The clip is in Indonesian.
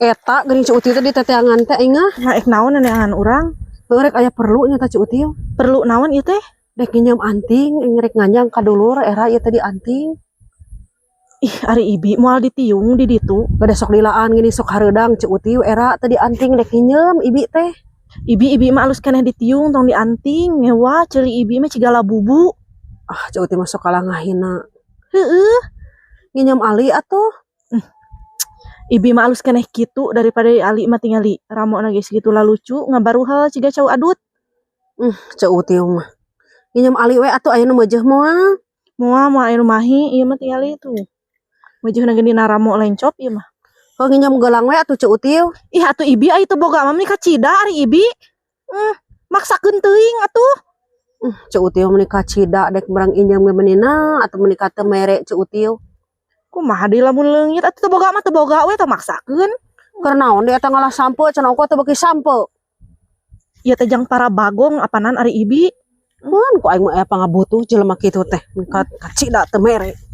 Eta geuning Ceu Util teh di teteangan teh ingah. Naik naon neneangan urang? Rek aya perlu nya teh Ceu Util. Perlu naon ieu teh? Dek nginjem anting, ngerek nganjang ka dulur era ieu teh di anting. Ih, ari ibi moal ditiung di ditu. Gada sok dilaan gini sok hareudang Ceu Util era teh di anting dek nginjem ibi teh. Ibi mah alus keneh ditiung tong di anting. Ngewa ceuli ibi mah cigala bubu. Ah, Ceu Util masuk kalah ngahina. Heeh. Nginjem ali atuh. Ibi mah alus keneh kitu daripada Ali mah tingali ramona geus kitu lah lucu ngabaruhal ciga cau adut. Ceu Util mah. Nginjem ali we atuh aya nu meujeuh moal. Moal aya rumahi ieu mah tingali tuh. Meujeuhna geundina ramo lencop ieu mah. Kalau nginjem gelang we atuh Ceu Util. Ih atuh ibi aya teu boga mah menikah cida ari ibi. Maksakeun teuing atuh. Ceu Util menikah cida dek berang injam ge menina atau menikah teu mere Ceu Util. Kumaha deui lamun leungit atuh teu boga mah teu boga we teu maksakeun. Keur naon dia teh ngalah sampo cenah ku teh beuki sampo. Ieu teh jang para bagong apanan ari ibi. Mun ku aing mah aya pangabutuh jelema kitu teh. Ka cida teu mere.